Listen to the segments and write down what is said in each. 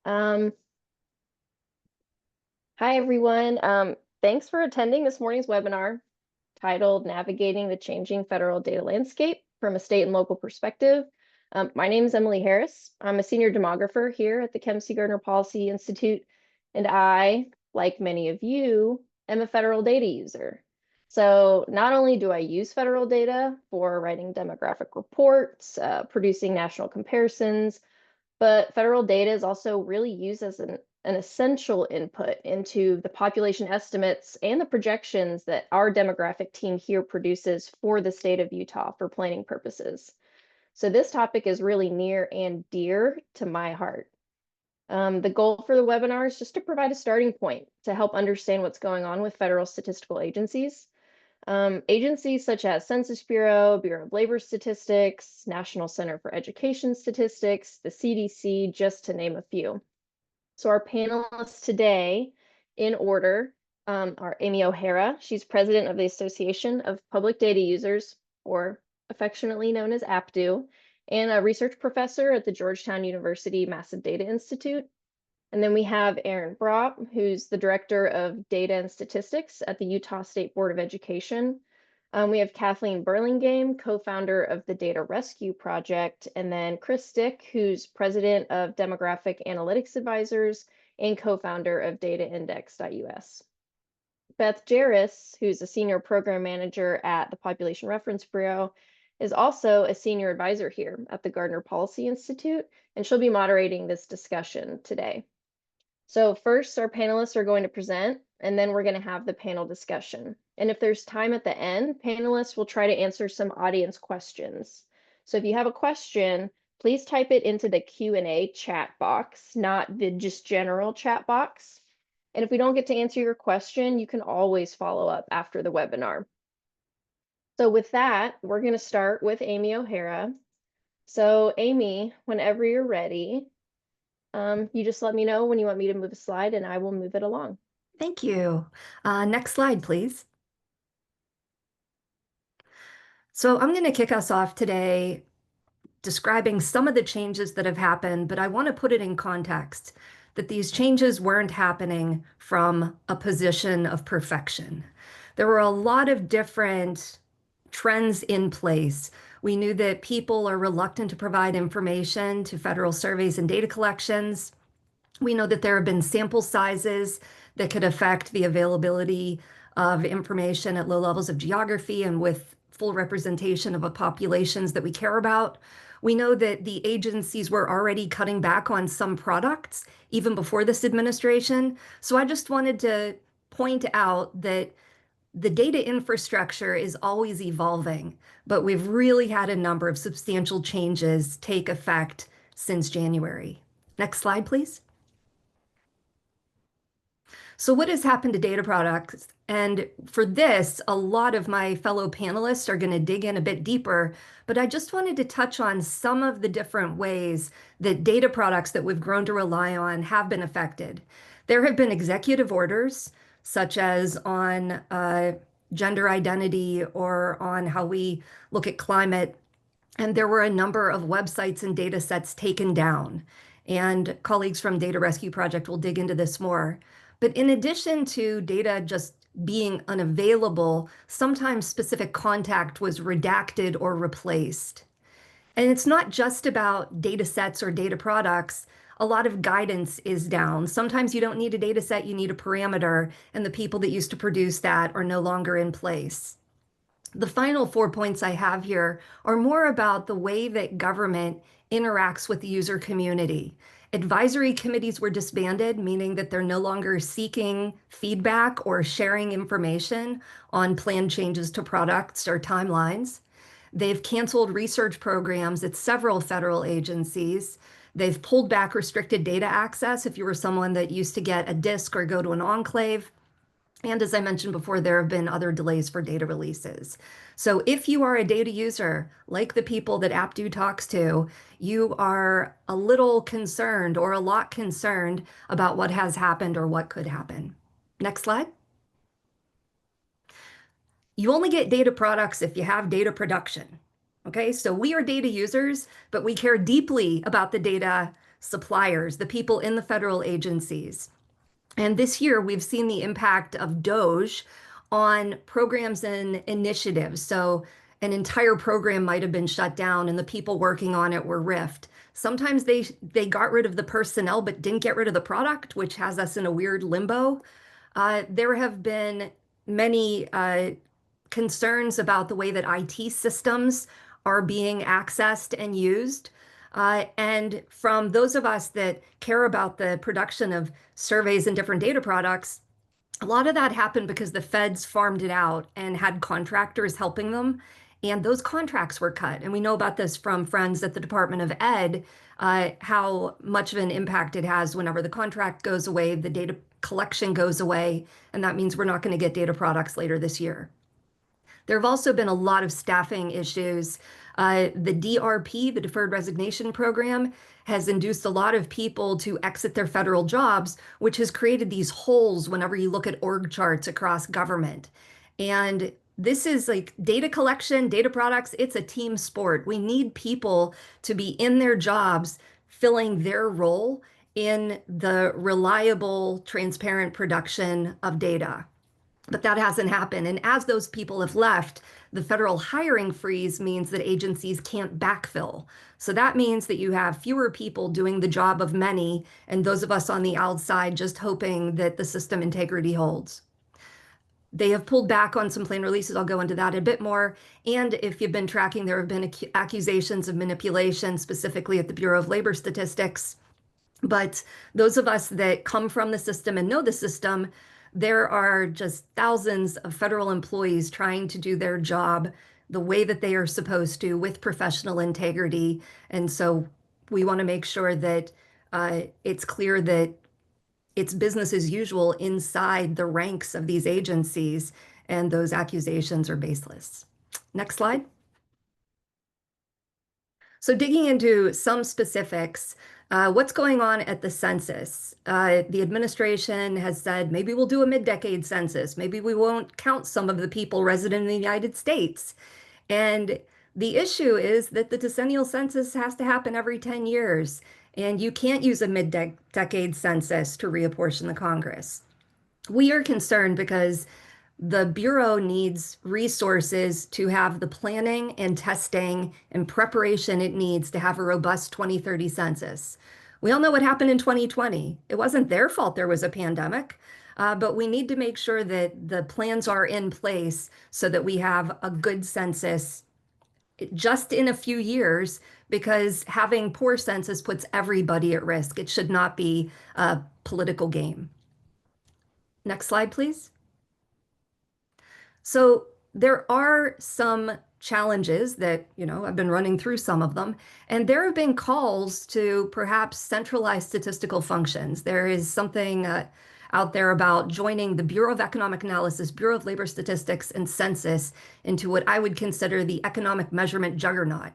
Um, Hi, everyone. Thanks for attending this morning's webinar titled Navigating the Changing Federal Data Landscape from a State and Local Perspective. My name is Emily Harris. I'm a senior demographer here at the Kempsey Gardner Policy Institute, and I, like many of you, am a federal data user. So not only do I use federal data for writing demographic reports, producing national comparisons, but federal data is also really used as an essential input into the population estimates and the projections that our demographic team here produces for the state of Utah for planning purposes. So this topic is really near and dear to my heart. The goal for the webinar is just to provide a starting point to help understand what's going on with federal statistical agencies. Agencies such as Census Bureau, Bureau of Labor Statistics, National Center for Education Statistics, the CDC, just to name a few. So our panelists today, in order, are Amy O'Hara. She's president of the Association of Public Data Users, or affectionately known as APDU, and a research professor at the Georgetown University Massive Data Institute. And then we have Aaron Brock, who's the Director of Data and Statistics at the Utah State Board of Education. We have Kathleen Burlingame, co-founder of the Data Rescue Project, and then Chris Stick, who's President of Demographic Analytics Advisors and co-founder of DataIndex.us. Beth Jarris, who's a Senior Program Manager at the Population Reference Bureau, is also a Senior Advisor here at the Gardner Policy Institute, and she'll be moderating this discussion today. So first, our panelists are going to present, and then we're going to have the panel discussion. And if there's time at the end, panelists will try to answer some audience questions. So if you have a question, please type it into the Q&A chat box, not the just general chat box. And if we don't get to answer your question, you can always follow up after the webinar. So with that, we're going to start with Amy O'Hara. So Amy, whenever you're ready, you just let me know when you want me to move a slide and I will move it along. Thank you. Next slide, please. So I'm going to kick us off today describing some of the changes that have happened, but I want to put it in context that these changes weren't happening from a position of perfection. There were a lot of different trends in place. We knew that people are reluctant to provide information to federal surveys and data collections. We know that there have been sample sizes that could affect the availability of information at low levels of geography and with full representation of the populations that we care about. We know that the agencies were already cutting back on some products even before this administration. So I just wanted to point out that the data infrastructure is always evolving, but we've really had a number of substantial changes take effect since January. Next slide, please. So what has happened to data products? And for this, a lot of my fellow panelists are going to dig in a bit deeper, but I just wanted to touch on some of the different ways that data products that we've grown to rely on have been affected. There have been executive orders, such as on gender identity or on how we look at climate. And there were a number of websites and data sets taken down. And colleagues from Data Rescue Project will dig into this more. But in addition to data just being unavailable, sometimes specific contact was redacted or replaced. And it's not just about data sets or data products. A lot of guidance is down. Sometimes you don't need a data set, you need a parameter, and the people that used to produce that are no longer in place. The final 4 points I have here are more about the way that government interacts with the user community. Advisory committees were disbanded, meaning that they're no longer seeking feedback or sharing information on plan changes to products or timelines. They've canceled research programs at several federal agencies. They've pulled back restricted data access if you were someone that used to get a disk or go to an enclave. And as I mentioned before, there have been other delays for data releases. So if you are a data user, like the people that AppDo talks to, you are a little concerned or a lot concerned about what has happened or what could happen. Next slide. You only get data products if you have data production. Okay, so we are data users, but we care deeply about the data suppliers, the people in the federal agencies. And this year, we've seen the impact of DOGE on programs and initiatives. So an entire program might have been shut down and the people working on it were riffed. Sometimes they got rid of the personnel but didn't get rid of the product, which has us in a weird limbo. There have been many concerns about the way that IT systems are being accessed and used. And from those of us that care about the production of surveys and different data products, a lot of that happened because the feds farmed it out and had contractors helping them. And those contracts were cut. And we know about this from friends at the Department of Ed, how much of an impact it has whenever the contract goes away, the data collection goes away, and that means we're not going to get data products later this year. There have also been a lot of staffing issues. The DRP, the Deferred Resignation Program, has induced a lot of people to exit their federal jobs, which has created these holes whenever you look at org charts across government. And this is like data collection, data products, it's a team sport. We need people to be in their jobs, filling their role in the reliable, transparent production of data. But that hasn't happened. And as those people have left, the federal hiring freeze means that agencies can't backfill. So that means that you have fewer people doing the job of many, and those of us on the outside just hoping that the system integrity holds. They have pulled back on some plan releases. I'll go into that a bit more. And if you've been tracking, there have been accusations of manipulation, specifically at the Bureau of Labor Statistics. But those of us that come from the system and know the system, there are just thousands of federal employees trying to do their job the way that they are supposed to with professional integrity. And so we want to make sure that it's clear that it's business as usual inside the ranks of these agencies, and those accusations are baseless. Next slide. So digging into some specifics, what's going on at the census? The administration has said maybe we'll do a mid-decade census. Maybe we won't count some of the people resident in the United States. And the issue is that the decennial census has to happen every 10 years. And you can't use a mid-decade census to reapportion the Congress. We are concerned because the Bureau needs resources to have the planning and testing and preparation it needs to have a robust 2030 census. We all know what happened in 2020. It wasn't their fault there was a pandemic, but we need to make sure that the plans are in place so that we have a good census just in a few years, because having poor census puts everybody at risk. It should not be a political game. Next slide, please. So there are some challenges that, I've been running through some of them, and there have been calls to perhaps centralize statistical functions. There is something out there about joining the Bureau of Economic Analysis, Bureau of Labor Statistics, and Census into what I would consider the economic measurement juggernaut.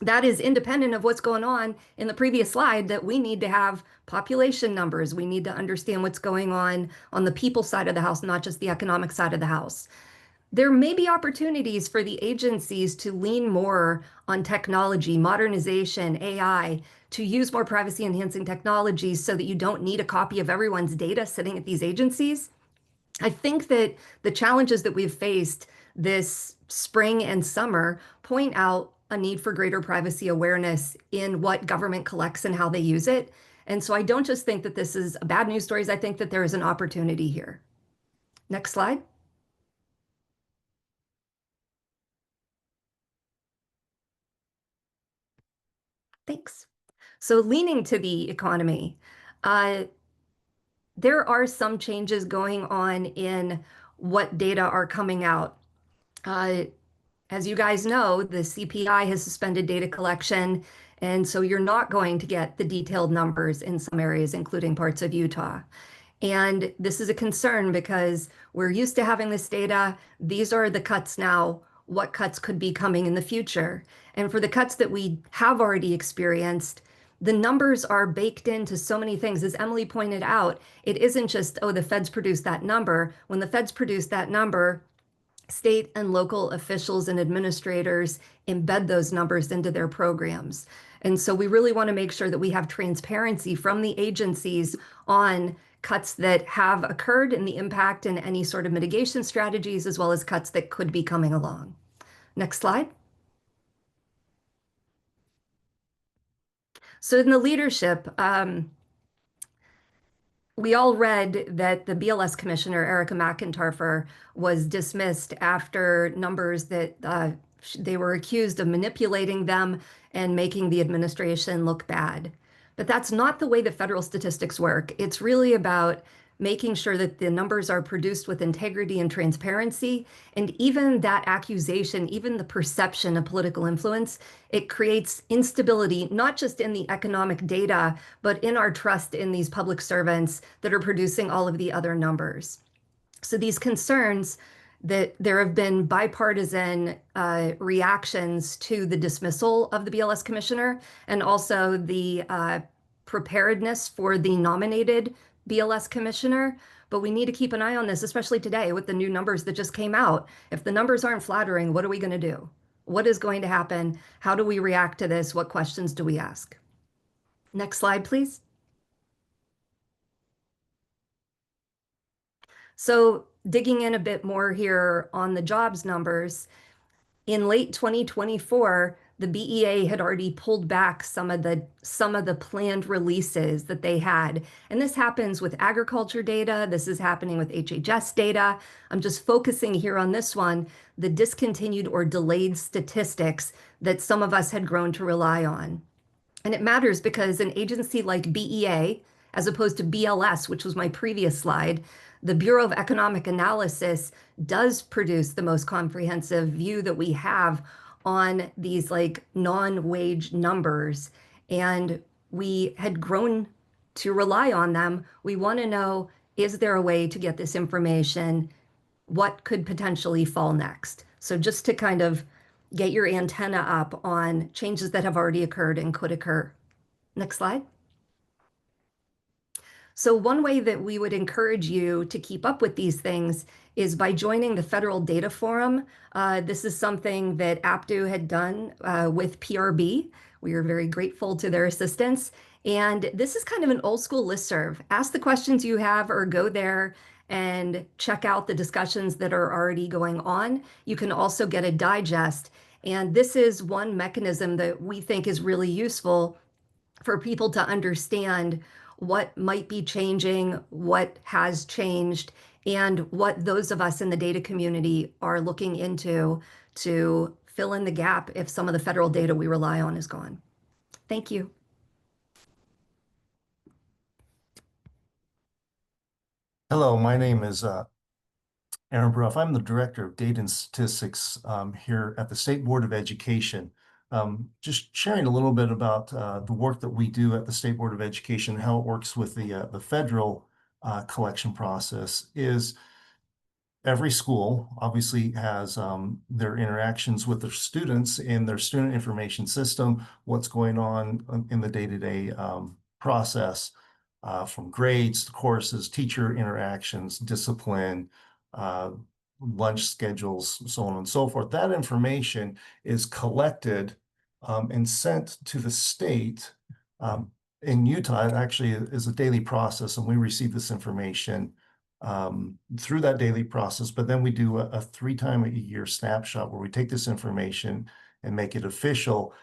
That is independent of what's going on in the previous slide, that we need to have population numbers. We need to understand what's going on the people side of the house, not just the economic side of the house. There may be opportunities for the agencies to lean more on technology, modernization, AI, to use more privacy enhancing technologies so that you don't need a copy of everyone's data sitting at these agencies. I think that the challenges that we've faced this spring and summer point out a need for greater privacy awareness in what government collects and how they use it. And so I don't just think that this is a bad news story. I think that there is an opportunity here. Next slide. Thanks. So leaning to the economy, there are some changes going on in what data are coming out. As you guys know, the CPI has suspended data collection, and so you're not going to get the detailed numbers in some areas, including parts of Utah. And this is a concern because we're used to having this data. These are the cuts now. What cuts could be coming in the future? And for the cuts that we have already experienced, the numbers are baked into so many things. As Emily pointed out, it isn't just, oh, the feds produced that number. When the feds produce that number, state and local officials and administrators embed those numbers into their programs. And so we really want to make sure that we have transparency from the agencies on cuts that have occurred and the impact and any sort of mitigation strategies, as well as cuts that could be coming along. Next slide. So in the leadership, we all read that the BLS commissioner, Erica McIntarfer, was dismissed after numbers that they were accused of manipulating them and making the administration look bad. But that's not the way that federal statistics work. It's really about making sure that the numbers are produced with integrity and transparency. And even that accusation, even the perception of political influence, it creates instability, not just in the economic data, but in our trust in these public servants that are producing all of the other numbers. So these concerns that there have been bipartisan reactions to the dismissal of the BLS commissioner and also the preparedness for the nominated BLS commissioner. But we need to keep an eye on this, especially today with the new numbers that just came out. If the numbers aren't flattering, what are we going to do? What is going to happen? How do we react to this? What questions do we ask? Next slide, please. So digging in a bit more here on the jobs numbers, in late 2024, the BEA had already pulled back some of the planned releases that they had. And this happens with agriculture data. This is happening with HHS data. I'm just focusing here on this one, the discontinued or delayed statistics that some of us had grown to rely on. And it matters because an agency like BEA, as opposed to BLS, which was my previous slide, the Bureau of Economic Analysis does produce the most comprehensive view that we have on these like non-wage numbers. And we had grown to rely on them. We want to know, is there a way to get this information? What could potentially fall next? So just to kind of get your antenna up on changes that have already occurred and could occur. Next slide. So one way that we would encourage you to keep up with these things is by joining the Federal Data Forum. This is something that APDU had done with PRB. We are very grateful to their assistance. And this is kind of an old school listserv. Ask the questions you have or go there and check out the discussions that are already going on. You can also get a digest. And this is one mechanism that we think is really useful for people to understand what might be changing, what has changed, and what those of us in the data community are looking into to fill in the gap if some of the federal data we rely on is gone. Thank you. Hello, my name is Aaron Bruff. I'm the Director of Data and Statistics here at the State Board of Education. Just sharing a little bit about the work that we do at the State Board of Education, how it works with the federal collection process is every school obviously has their interactions with their students in their student information system, what's going on in the day-to-day process. From grades to courses, teacher interactions, discipline, lunch schedules, so on and so forth. That information is collected and sent to the state. In Utah, it actually is a daily process, and we receive this information through that daily process. But then we do a 3-time-a-year snapshot where we take this information and make it official.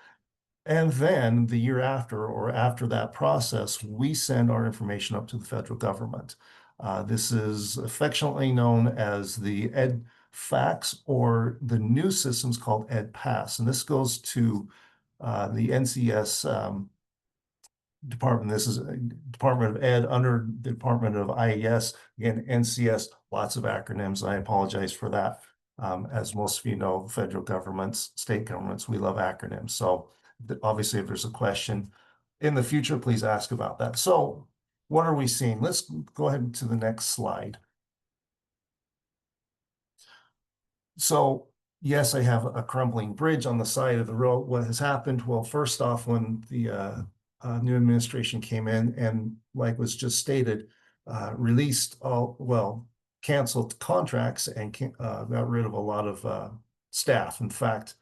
And then the year after, or after that process, we send our information up to the federal government. This is affectionately known as the Ed Fax, or the new system's called Ed Pass. And this goes to the NCS department. This is Department of Ed under the Department of IES. Again, NCS, lots of acronyms. I apologize for that. As most of you know, federal governments, state governments, we love acronyms. So obviously, if there's a question in the future, please ask about that. So what are we seeing? Let's go ahead to the next slide. So yes, I have a crumbling bridge on the side of the road. What has happened? Well, first off, when the new administration came in and, like was just stated, released all, well, canceled contracts and got rid of a lot of staff. In fact,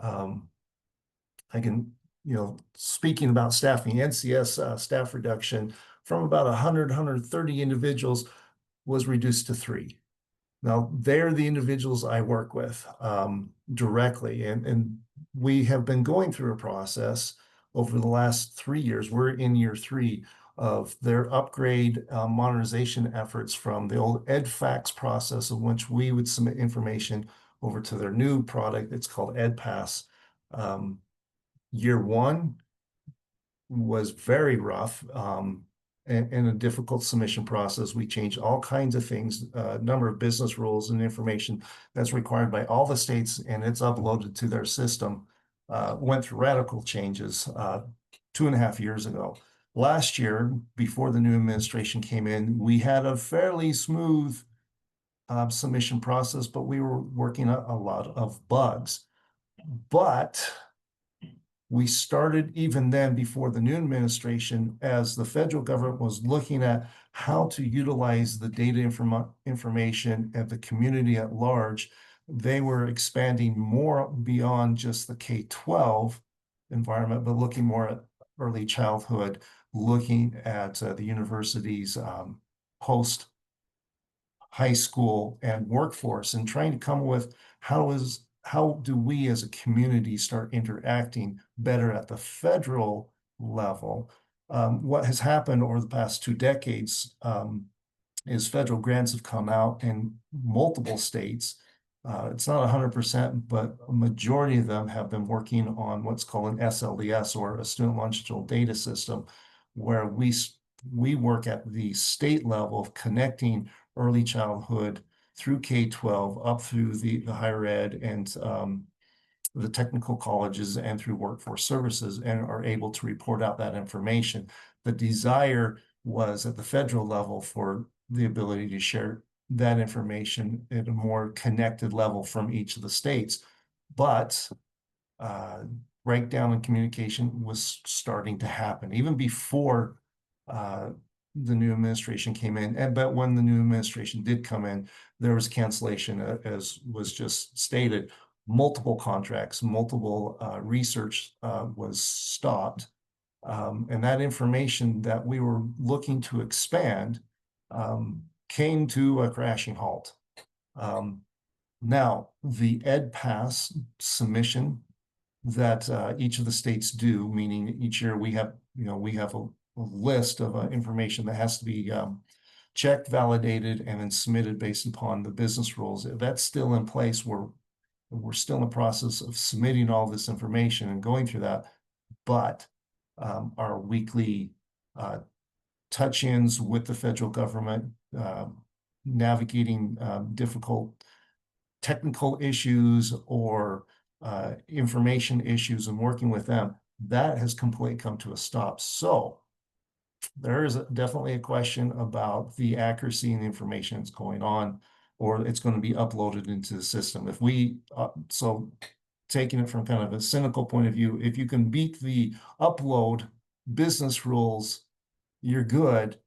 I can, speaking about staffing, NCS staff reduction from about 100, 130 individuals was reduced to 3. Now, they're the individuals I work with directly, and we have been going through a process over the last 3 years. We're in year 3 of their upgrade modernization efforts from the old EdFax process, in which we would submit information over to their new product. It's called EdPass. Year 1 was very rough and a difficult submission process. We changed all kinds of things, a number of business rules and information that's required by all the states, and it's uploaded to their system. Went through radical changes 2.5 years ago. Last year, before the new administration came in, we had a fairly smooth submission process, but we were working a lot of bugs. But we started even then, before the new administration, as the federal government was looking at how to utilize the data information at the community at large. They were expanding more beyond just the K-12 environment, but looking more at early childhood, looking at the university's post high school and workforce, and trying to come with how do we as a community start interacting better at the federal level. What has happened over the past 2 decades is federal grants have come out in multiple states. It's not 100%, but a majority of them have been working on what's called an SLDS, or a student longitudinal data system, where we work at the state level of connecting early childhood through K-12 up through the higher ed and the technical colleges and through workforce services, and are able to report out that information. The desire was at the federal level for the ability to share that information at a more connected level from each of the states. But breakdown in communication was starting to happen even before the new administration came in. But when the new administration did come in, there was cancellation, as was just stated. Multiple contracts, multiple research was stopped. And that information that we were looking to expand came to a crashing halt. Now, the EdPass submission that each of the states do, meaning each year we have a list of information that has to be checked, validated, and then submitted based upon the business rules. That's still in place. We're still in the process of submitting all this information and going through that. But our weekly touch-ins with the federal government, navigating difficult technical issues or information issues and working with them, that has completely come to a stop. So there is definitely a question about the accuracy and the information that's going on, or it's going to be uploaded into the system. If we, so taking it from kind of a cynical point of view, if you can beat the upload business rules, you're good.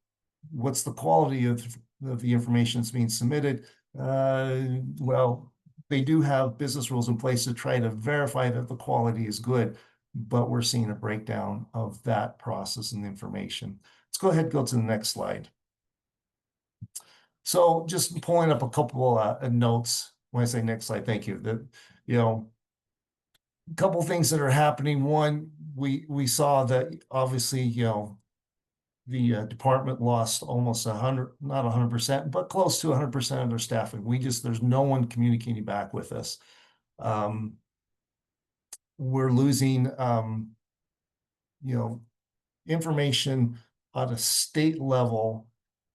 What's the quality of the information that's being submitted? Well, they do have business rules in place to try to verify that the quality is good, but we're seeing a breakdown of that process and information. Let's go ahead and go to the next slide. So just pulling up a couple notes. When I say next slide, thank you. A couple things that are happening. One, we saw that obviously, the department lost almost 100, not 100%, but close to 100% of their staffing. There's no one communicating back with us. We're losing, information at a state level,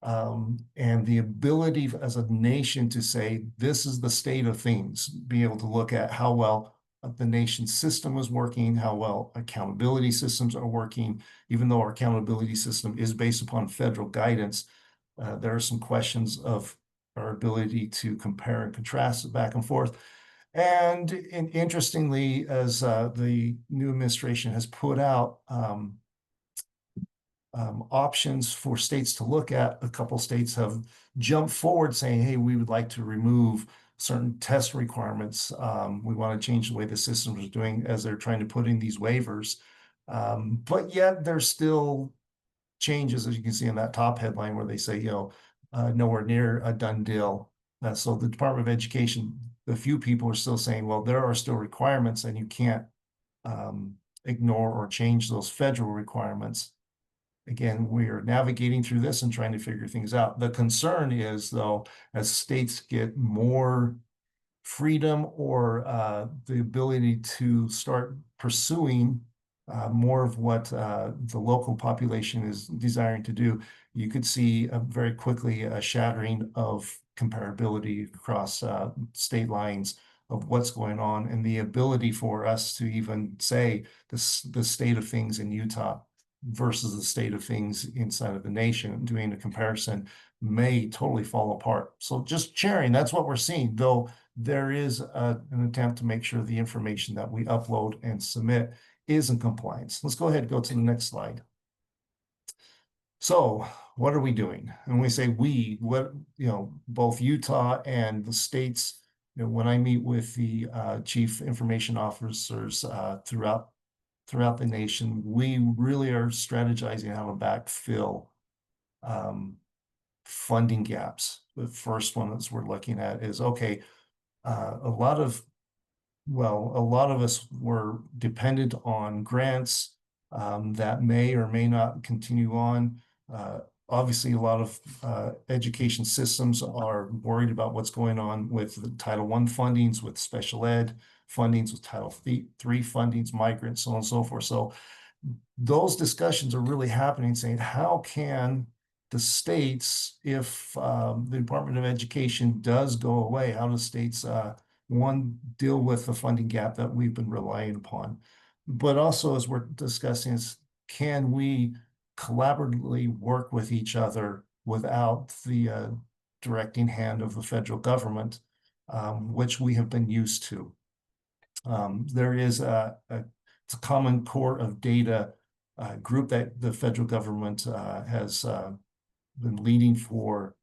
and the ability as a nation to say, this is the state of things, be able to look at how well the nation's system is working, how well accountability systems are working. Even though our accountability system is based upon federal guidance, there are some questions of our ability to compare and contrast back and forth. And interestingly, as the new administration has put out options for states to look at. A couple states have jumped forward saying, hey, we would like to remove certain test requirements. We want to change the way the systems are doing as they're trying to put in these waivers. But yet there's still changes, as you can see in that top headline, where they say, nowhere near a done deal. So the Department of Education, a few people are still saying, well, there are still requirements and you can't ignore or change those federal requirements. Again, we are navigating through this and trying to figure things out. The concern is, though, as states get more freedom or the ability to start pursuing more of what the local population is desiring to do, you could see very quickly a shattering of comparability across state lines of what's going on, and the ability for us to even say the state of things in Utah versus the state of things inside of the nation, doing a comparison may totally fall apart. So just sharing, that's what we're seeing, though there is an attempt to make sure the information that we upload and submit is in compliance. Let's go ahead and go to the next slide. So what are we doing? And we say we, both Utah and the states, when I meet with the chief information officers throughout the nation, we really are strategizing how to backfill funding gaps. The first one that we're looking at is, okay, a lot of us were dependent on grants that may or may not continue on. Obviously, a lot of education systems are worried about what's going on with the Title I fundings, with special ed fundings, with Title III fundings, migrants, so on and so forth. So those discussions are really happening, saying, how can the states, if the Department of Education does go away, how do states, one, deal with the funding gap that we've been relying upon? But also, as we're discussing, is can we collaboratively work with each other without the directing hand of the federal government, which we have been used to. There is it's a common core of data group that the federal government has been leading for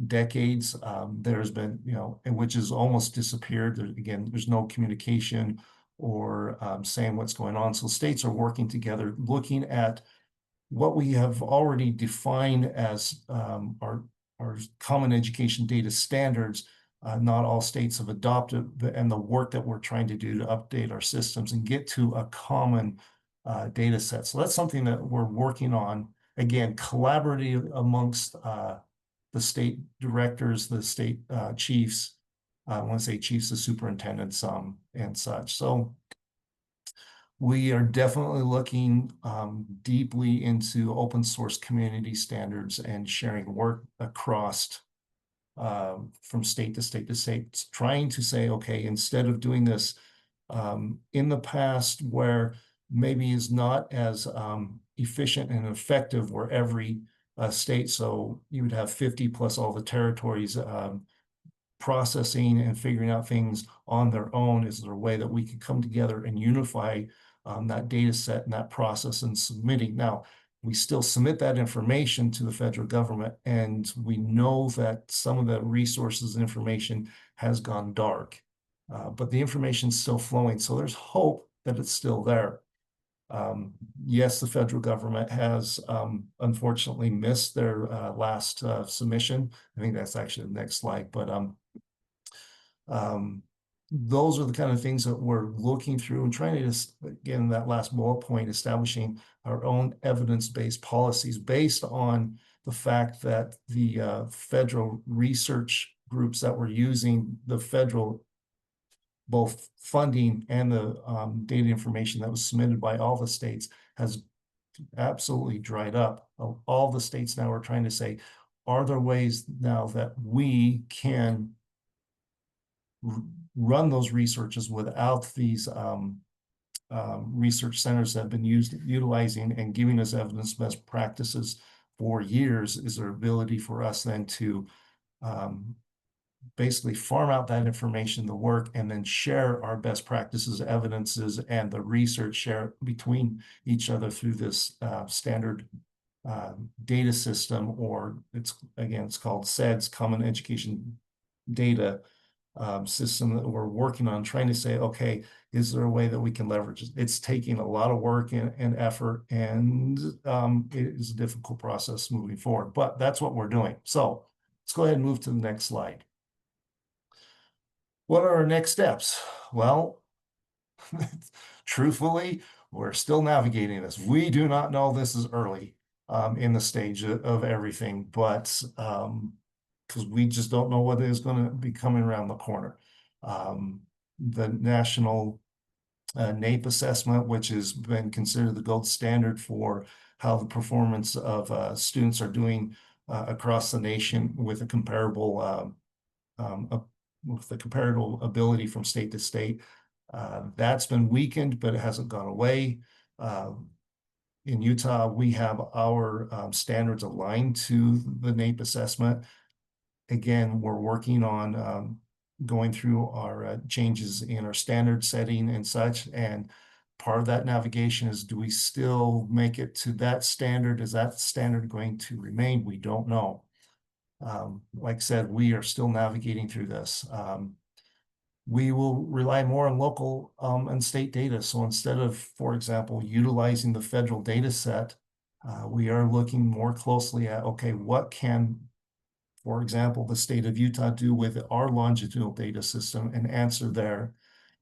decades. There's been, and which has almost disappeared. There's no communication or saying what's going on. So states are working together, looking at what we have already defined as our common education data standards. Not all states have adopted, and the work that we're trying to do to update our systems and get to a common data set. So that's something that we're working on. Again, collaborative amongst the state directors, the state chiefs. I want to say chiefs, the superintendents, and such. So we are definitely looking deeply into open source community standards and sharing work across from state to state to state, trying to say, okay, instead of doing this in the past where maybe is not as efficient and effective, where every state, so you would have 50 plus all the territories processing and figuring out things on their own. Is there a way that we can come together and unify that data set and that process and submitting? Now, we still submit that information to the federal government, and we know that some of the resources and information has gone dark, but the information is still flowing. So there's hope that it's still there. Yes, the federal government has unfortunately missed their last submission. I think that's actually the next slide, but those are the kind of things that we're looking through and trying to, again, that last bullet point, establishing our own evidence-based policies based on the fact that the federal research groups that were using the federal both funding and the data information that was submitted by all the states has absolutely dried up. All the states now are trying to say, are there ways now that we can run those researches without these research centers that have been utilizing and giving us evidence best practices for years? Is there ability for us then to basically farm out that information, the work, and then share our best practices, evidences, and the research share between each other through this standard data system, or it's called SEDS, Common Education Data system that we're working on, trying to say, okay, is there a way that we can leverage it? It's taking a lot of work and effort, and it is a difficult process moving forward, but that's what we're doing. So let's go ahead and move to the next slide. What are our next steps? Well, truthfully, we're still navigating this. We do not know, this is early in the stage of everything, but because we just don't know what is going to be coming around the corner. The national NAEP assessment, which has been considered the gold standard for how the performance of students are doing across the nation with a comparable ability from state to state. That's been weakened, but it hasn't gone away. In Utah, we have our standards aligned to the NAEP assessment. Again, we're working on going through our changes in our standard setting and such. And part of that navigation is, do we still make it to that standard? Is that standard going to remain? We don't know. Like I said, we are still navigating through this. We will rely more on local and state data. So instead of, for example, utilizing the federal data set, we are looking more closely at, okay, what can, for example, the state of Utah do with our longitudinal data system and answer there?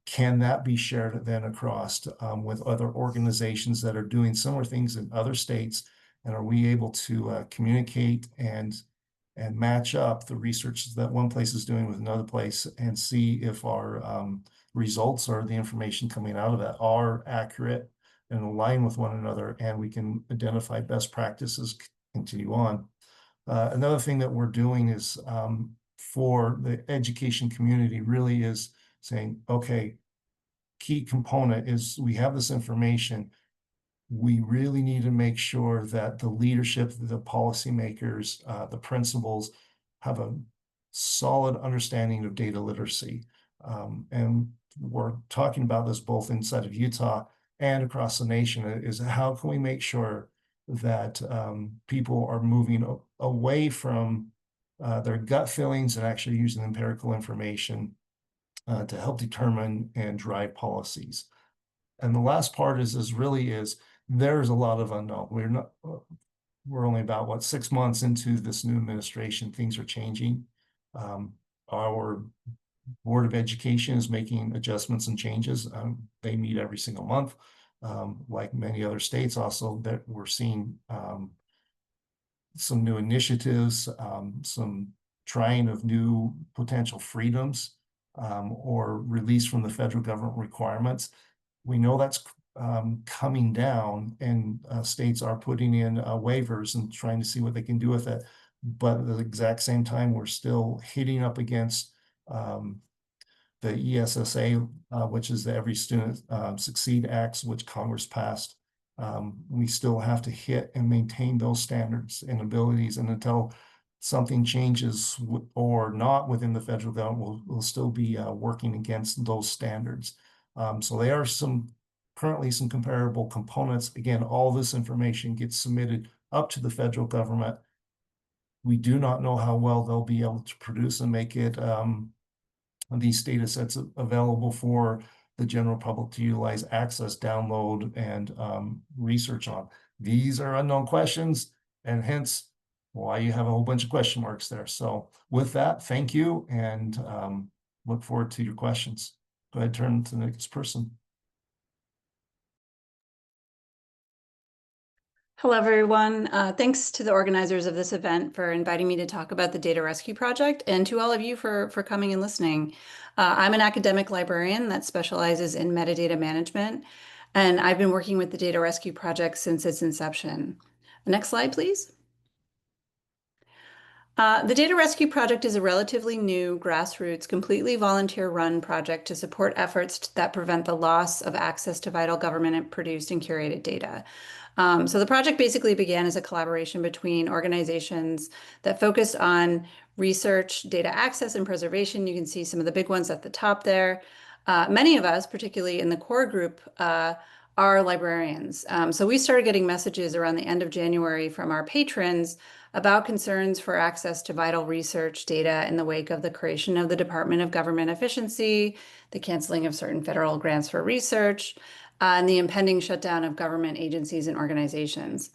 Can that be shared then across with other organizations that are doing similar things in other states? And are we able to communicate and match up the research that one place is doing with another place, and see if our results or the information coming out of that are accurate and align with one another, and we can identify best practices, continue on. Another thing that we're doing is for the education community really is saying, okay, key component is we have this information. We really need to make sure that the leadership, the policymakers, the principals have a solid understanding of data literacy. And we're talking about this both inside of Utah and across the nation, is how can we make sure that people are moving away from their gut feelings and actually using empirical information to help determine and drive policies. And the last part is there's a lot of unknown. We're only about 6 months into this new administration. Things are changing. Our Board of Education is making adjustments and changes. They meet every single month. Like many other states also, that we're seeing some new initiatives, some trying of new potential freedoms or release from the federal government requirements. We know that's coming down, and states are putting in waivers and trying to see what they can do with it. But at the exact same time, we're still hitting up against the ESSA, which is the Every Student Succeed Acts, which Congress passed. We still have to hit and maintain those standards and abilities, and until something changes or not within the federal government, we'll still be working against those standards. So there are currently some comparable components. Again, all this information gets submitted up to the federal government. We do not know how well they'll be able to produce and make it these data sets available for the general public to utilize, access, download, and research on. These are unknown questions, and hence why you have a whole bunch of question marks there. So with that, thank you, and look forward to your questions. Go ahead, turn to the next person. Hello, everyone. Thanks to the organizers of this event for inviting me to talk about the Data Rescue Project, and to all of you for coming and listening. I'm an academic librarian that specializes in metadata management, and I've been working with the Data Rescue Project since its inception. Next slide, please. The Data Rescue Project is a relatively new, grassroots, completely volunteer-run project to support efforts that prevent the loss of access to vital government-produced and curated data. So the project basically began as a collaboration between organizations that focused on research, data access, and preservation. You can see some of the big ones at the top there. Many of us, particularly in the core group, are librarians. So we started getting messages around the end of January from our patrons about concerns for access to vital research data in the wake of the creation of the Department of Government Efficiency, the canceling of certain federal grants for research, and the impending shutdown of government agencies and organizations.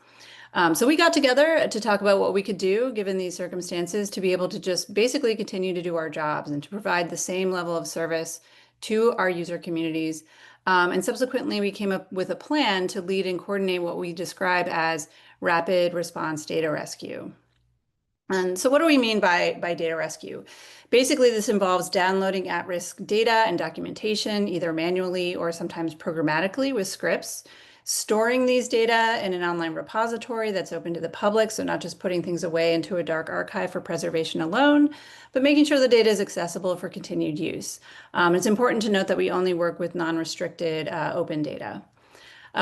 So we got together to talk about what we could do given these circumstances to be able to just basically continue to do our jobs and to provide the same level of service to our user communities. And subsequently, we came up with a plan to lead and coordinate what we describe as rapid response data rescue. And so what do we mean by data rescue? Basically, this involves downloading at-risk data and documentation, either manually or sometimes programmatically with scripts, storing these data in an online repository that's open to the public, so not just putting things away into a dark archive for preservation alone, but making sure the data is accessible for continued use. It's important to note that we only work with non-restricted open data.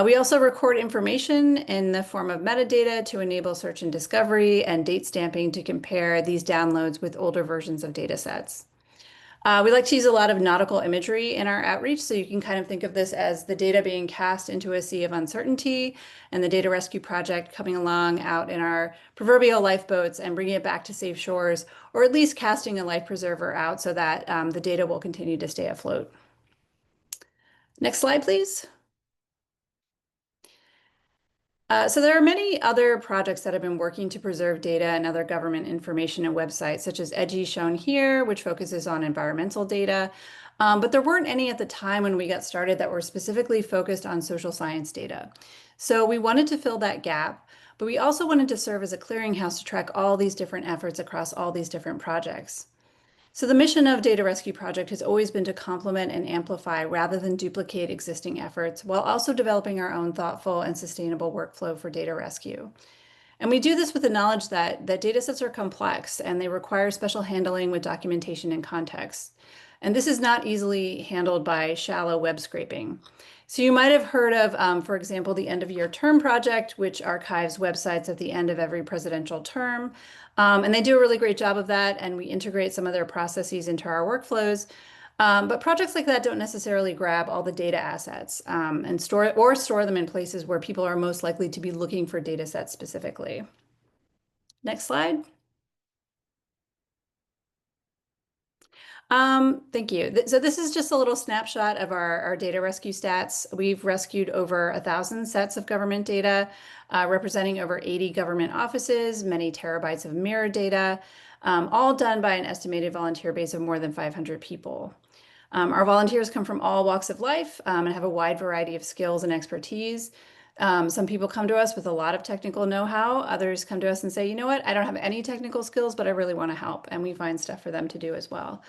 We also record information in the form of metadata to enable search and discovery and date stamping to compare these downloads with older versions of data sets. We like to use a lot of nautical imagery in our outreach, so you can kind of think of this as the data being cast into a sea of uncertainty and the data rescue project coming along out in our proverbial lifeboats and bringing it back to safe shores, or at least casting a life preserver out so that the data will continue to stay afloat. Next slide, please. So there are many other projects that have been working to preserve data and other government information and websites, such as EDGI shown here, which focuses on environmental data. But there weren't any at the time when we got started that were specifically focused on social science data. So we wanted to fill that gap, but we also wanted to serve as a clearinghouse to track all these different efforts across all these different projects. So the mission of Data Rescue Project has always been to complement and amplify rather than duplicate existing efforts, while also developing our own thoughtful and sustainable workflow for data rescue. And we do this with the knowledge that data sets are complex and they require special handling with documentation and context. And this is not easily handled by shallow web scraping. So you might have heard of, for example, the End of Year Term Project, which archives websites at the end of every presidential term. And they do a really great job of that, and we integrate some of their processes into our workflows. But projects like that don't necessarily grab all the data assets and store them in places where people are most likely to be looking for data sets specifically. Next slide. Thank you. So this is just a little snapshot of our data rescue stats. We've rescued over 1,000 sets of government data, representing over 80 government offices, many terabytes of mirror data, all done by an estimated volunteer base of more than 500 people. Our volunteers come from all walks of life and have a wide variety of skills and expertise. Some people come to us with a lot of technical know-how. Others come to us and say, you know what, I don't have any technical skills, but I really want to help. And we find stuff for them to do as well.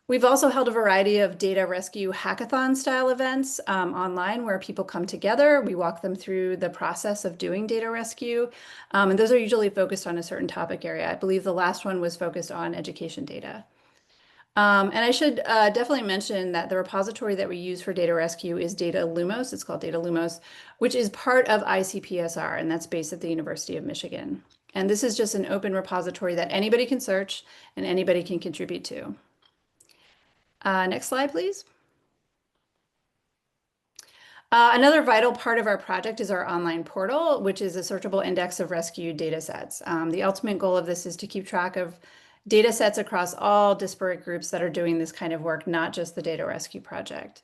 We've also held a variety of data rescue hackathon style events online where people come together. We walk them through the process of doing data rescue. And those are usually focused on a certain topic area. I believe the last one was focused on education data. And I should definitely mention that the repository that we use for data rescue is Data Lumos. It's called Data Lumos, which is part of ICPSR, and that's based at the University of Michigan. And this is just an open repository that anybody can search and anybody can contribute to. Next slide, please. Another vital part of our project is our online portal, which is a searchable index of rescued data sets. The ultimate goal of this is to keep track of data sets across all disparate groups that are doing this kind of work, not just the Data Rescue Project.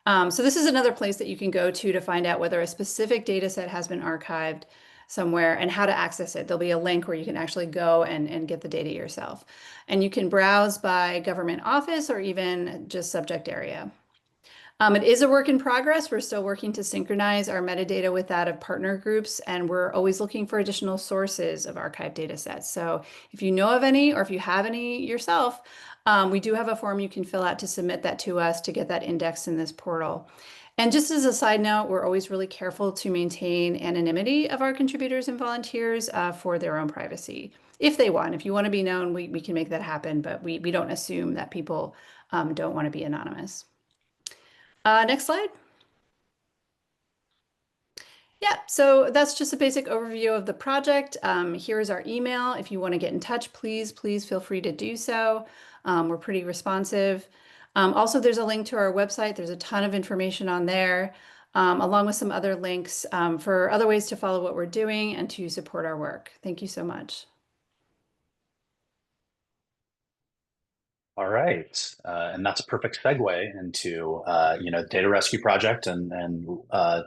So this is another place that you can go to find out whether a specific data set has been archived somewhere and how to access it. There'll be a link where you can actually go and get the data yourself. And you can browse by government office or even just subject area. It is a work in progress. We're still working to synchronize our metadata with that of partner groups, and we're always looking for additional sources of archived data sets. So if you know of any, or if you have any yourself, we do have a form you can fill out to submit that to us to get that indexed in this portal. And just as a side note, we're always really careful to maintain anonymity of our contributors and volunteers for their own privacy. If they want, if you want to be known, we can make that happen, but we don't assume that people don't want to be anonymous. Next slide. Yeah, so that's just a basic overview of the project. Here's our email. If you want to get in touch, please feel free to do so. We're pretty responsive. Also, there's a link to our website. There's a ton of information on there. along with some other links for other ways to follow what we're doing and to support our work. Thank you so much. All right, and that's a perfect segue into data rescue project and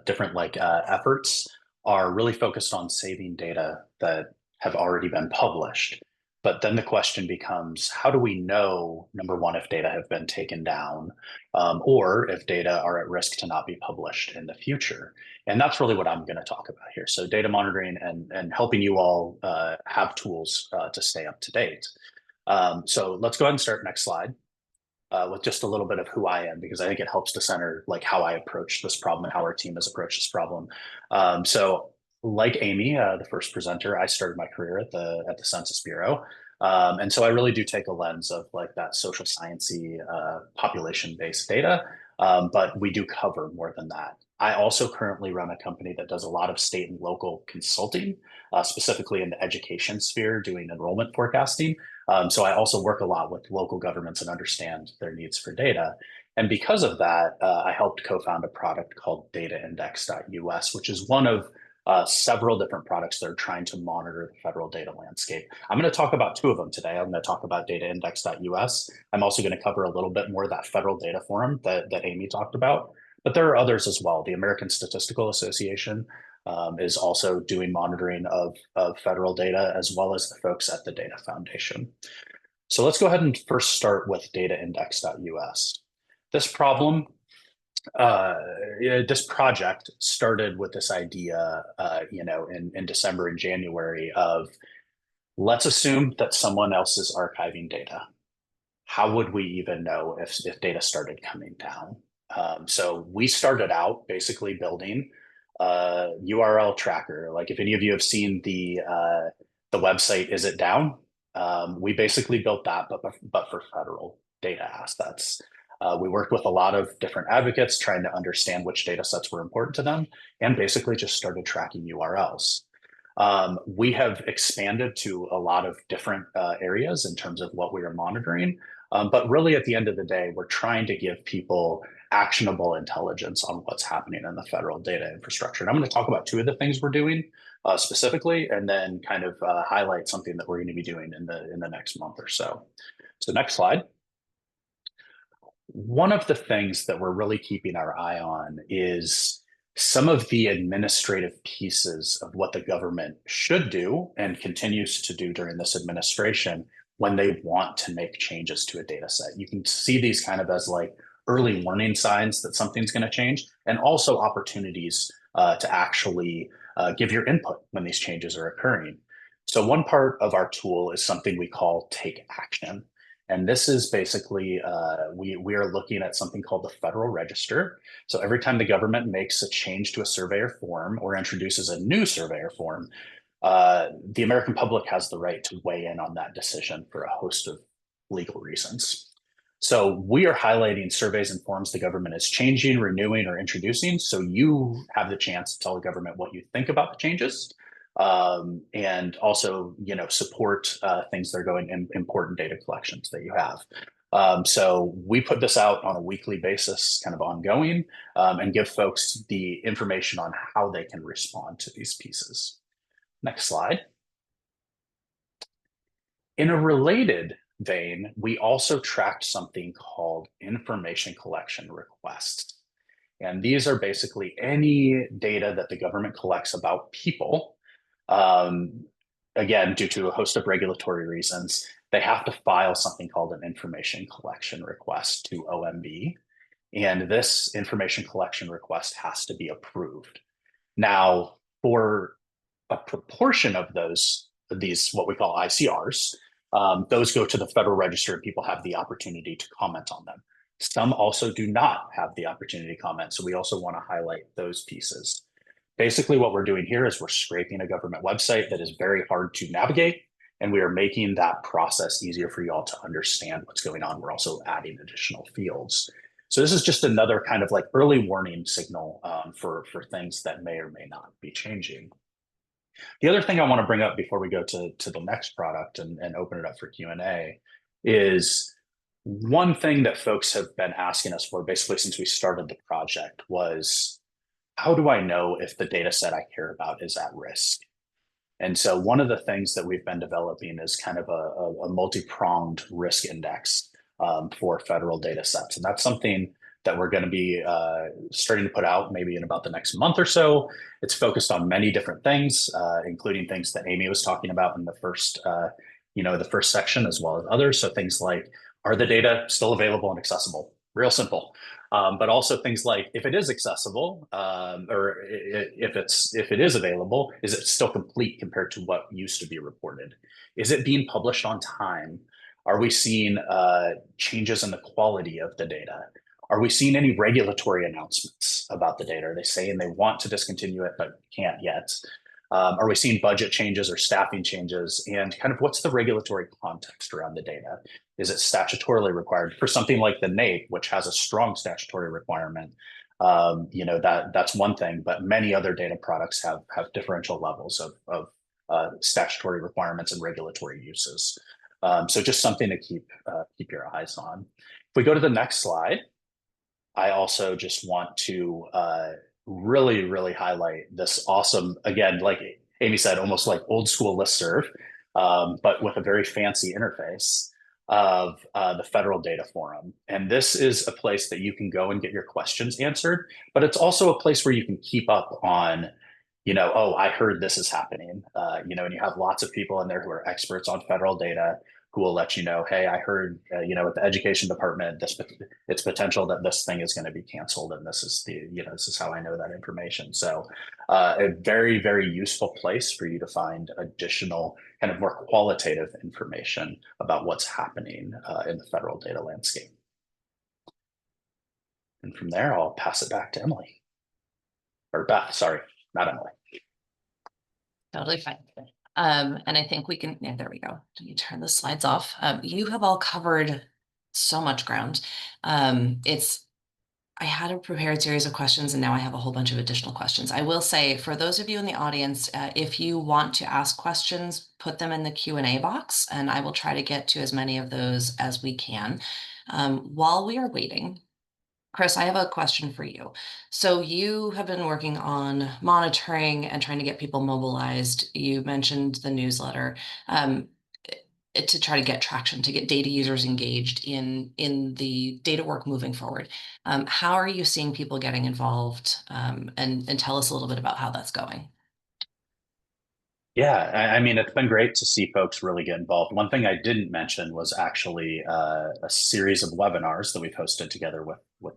different efforts are really focused on saving data that have already been published. But then the question becomes, how do we know, number one, if data have been taken down, or if data are at risk to not be published in the future? And that's really what I'm going to talk about here. So data monitoring and helping you all have tools to stay up to date. So let's go ahead and start next slide with just a little bit of who I am, because I think it helps to center like how I approach this problem and how our team has approached this problem. So like Amy, the first presenter, I started my career at the Census Bureau. And so I really do take a lens of like that social sciencey population-based data, but we do cover more than that. I also currently run a company that does a lot of state and local consulting, specifically in the education sphere, doing enrollment forecasting. So I also work a lot with local governments and understand their needs for data. And because of that, I helped co-found a product called dataindex.us, which is one of several different products that are trying to monitor the federal data landscape. I'm going to talk about two of them today. I'm going to talk about dataindex.us. I'm also going to cover a little bit more of that federal data forum that Amy talked about. But there are others as well. The American Statistical Association is also doing monitoring of federal data, as well as the folks at the Data Foundation. So let's go ahead and first start with dataindex.us. This problem, this project started with this idea, in December and January of, let's assume that someone else is archiving data. How would we even know if data started coming down? So we started out basically building a URL tracker. Like if any of you have seen the website, Is It Down? We basically built that, but for federal data assets. We worked with a lot of different advocates trying to understand which data sets were important to them, and basically just started tracking URLs. We have expanded to a lot of different areas in terms of what we are monitoring. But really, at the end of the day, we're trying to give people actionable intelligence on what's happening in the federal data infrastructure. And I'm going to talk about two of the things we're doing specifically, and then kind of highlight something that we're going to be doing in the next month or so. So next slide. One of the things that we're really keeping our eye on is some of the administrative pieces of what the government should do and continues to do during this administration when they want to make changes to a data set. You can see these kind of as like early warning signs that something's going to change, and also opportunities to actually give your input when these changes are occurring. So one part of our tool is something we call Take Action. And this is basically, we are looking at something called the Federal Register. So every time the government makes a change to a surveyor form or introduces a new surveyor form, the American public has the right to weigh in on that decision for a host of legal reasons. So we are highlighting surveys and forms the government is changing, renewing, or introducing. So you have the chance to tell the government what you think about the changes. And also, support things that are going in important data collections that you have. So we put this out on a weekly basis, kind of ongoing, and give folks the information on how they can respond to these pieces. Next slide. In a related vein, we also tracked something called information collection requests. And these are basically any data that the government collects about people. Again, due to a host of regulatory reasons, they have to file something called an information collection request to OMB. And this information collection request has to be approved. Now, for a proportion of these what we call ICRs, those go to the Federal Register and people have the opportunity to comment on them. Some also do not have the opportunity to comment. So we also want to highlight those pieces. Basically, what we're doing here is we're scraping a government website that is very hard to navigate, and we are making that process easier for you all to understand what's going on. We're also adding additional fields. So this is just another kind of like early warning signal for things that may or may not be changing. The other thing I want to bring up before we go to the next product and open it up for Q&A is one thing that folks have been asking us for basically since we started the project was, how do I know if the data set I care about is at risk? And so one of the things that we've been developing is kind of a multi-pronged risk index for federal data sets. And that's something that we're going to be starting to put out maybe in about the next month or so. It's focused on many different things, including things that Amy was talking about in the first, the first section, as well as others. So things like, are the data still available and accessible? Real simple. But also things like, if it is accessible, or if it is available, is it still complete compared to what used to be reported? Is it being published on time? Are we seeing changes in the quality of the data? Are we seeing any regulatory announcements about the data? Are they saying they want to discontinue it but can't yet? Are we seeing budget changes or staffing changes? And kind of what's the regulatory context around the data? Is it statutorily required for something like the NAEP, which has a strong statutory requirement? That's one thing, but many other data products have differential levels of statutory requirements and regulatory uses. So just something to keep your eyes on. If we go to the next slide, I also just want to really, really highlight this awesome, again, like Amy said, almost like old school listserv, but with a very fancy interface of the Federal Data Forum. And this is a place that you can go and get your questions answered, but it's also a place where you can keep up on, oh, I heard this is happening, and you have lots of people in there who are experts on federal data who will let you know, hey, I heard, at the education department, it's potential that this thing is going to be canceled. And this is this is how I know that information. So a very, very useful place for you to find additional kind of more qualitative information about what's happening in the federal data landscape. And from there, I'll pass it back to Emily. Or Beth, sorry, not Emily. Totally fine. And I think we can, yeah, there we go. Let me turn the slides off. You have all covered so much ground. I had a prepared series of questions and now I have a whole bunch of additional questions. I will say for those of you in the audience, if you want to ask questions, put them in the Q&A box and I will try to get to as many of those as we can. While we are waiting, Chris, I have a question for you. So you have been working on monitoring and trying to get people mobilized. You mentioned the newsletter to try to get traction, to get data users engaged in the data work moving forward. How are you seeing people getting involved? And tell us a little bit about how that's going. Yeah, I mean, it's been great to see folks really get involved. One thing I didn't mention was actually a series of webinars that we've hosted together with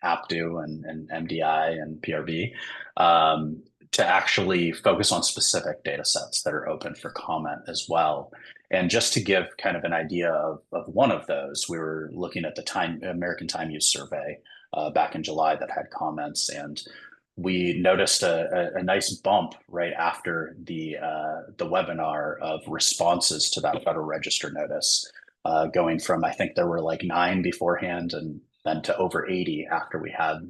APDU and MDI and PRB to actually focus on specific data sets that are open for comment as well. And just to give kind of an idea of one of those, we were looking at the American Time Use Survey back in July that had comments, and we noticed a nice bump right after the webinar of responses to that Federal Register notice, going from, I think there were like 9 beforehand and then to over 80 after we had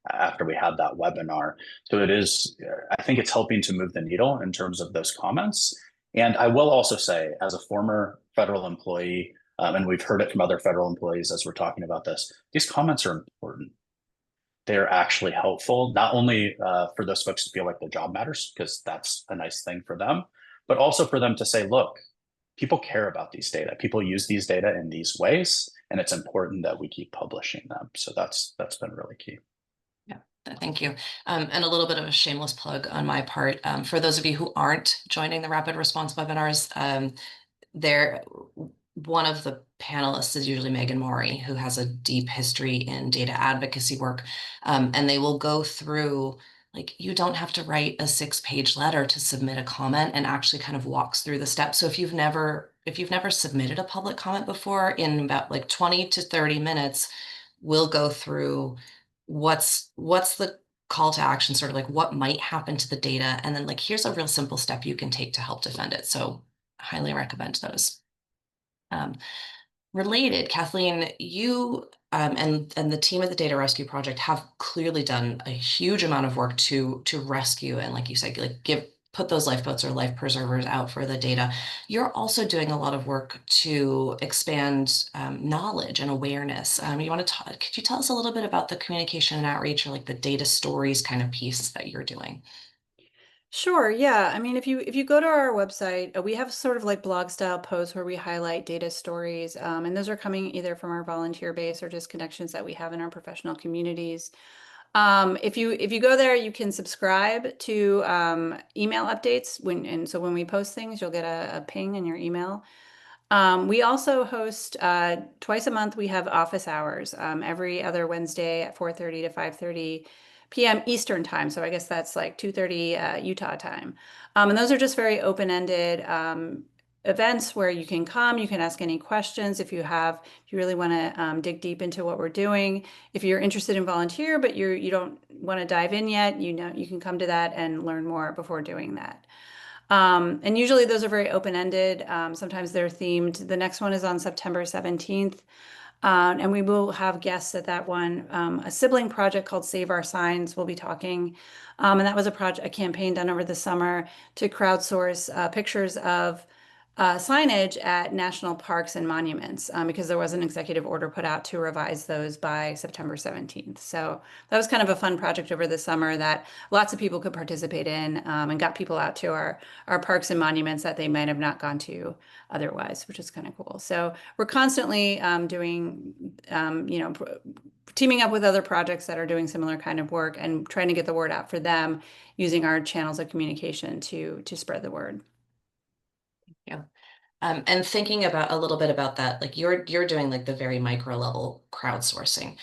that webinar. So it is, I think it's helping to move the needle in terms of those comments. And I will also say, as a former federal employee, and we've heard it from other federal employees as we're talking about this, these comments are important. They're actually helpful, not only for those folks to feel like their job matters, because that's a nice thing for them, but also for them to say, look, people care about these data. People use these data in these ways, and it's important that we keep publishing them. So that's been really key. Yeah, thank you. And a little bit of a shameless plug on my part. For those of you who aren't joining the rapid response webinars, one of the panelists is usually Megan Maury, who has a deep history in data advocacy work. And they will go through, like, you don't have to write a 6-page letter to submit a comment, and actually kind of walks through the steps. So if you've never submitted a public comment before, in about like 20 to 30 minutes, we'll go through what's the call to action, sort of like what might happen to the data. And then like, here's a real simple step you can take to help defend it. So highly recommend those. Related, Kathleen, you and the team at the Data Rescue Project have clearly done a huge amount of work to rescue and, like you said, like put those lifeboats or life preservers out for the data. You're also doing a lot of work to expand knowledge and awareness. You want to talk, could you tell us a little bit about the communication and outreach, or like the data stories kind of piece that you're doing? Sure, yeah. I mean, if you go to our website, we have sort of like blog style posts where we highlight data stories, and those are coming either from our volunteer base or just connections that we have in our professional communities. If you go there, you can subscribe to email updates and so when we post things, you'll get a ping in your email. We also host twice a month. We have office hours every other Wednesday at 4:30 to 5:30 p.m. Eastern time. So I guess that's like 2:30 Utah time. And those are just very open-ended events where you can come, you can ask any questions if you really want to dig deep into what we're doing. If you're interested in volunteer, but you don't want to dive in yet, you can come to that and learn more before doing that. And usually those are very open-ended. Sometimes they're themed. The next one is on September 17th. And we will have guests at that one. A sibling project called Save Our Signs will be talking. And that was a campaign done over the summer to crowdsource pictures of signage at national parks and monuments because there was an executive order put out to revise those by September 17th. So that was kind of a fun project over the summer that lots of people could participate in and got people out to our parks and monuments that they might have not gone to otherwise, which is kind of cool. So we're constantly doing, teaming up with other projects that are doing similar kind of work and trying to get the word out for them using our channels of communication to spread the word. Yeah. And thinking about a little bit about that, like you're doing like the very micro level crowdsourcing.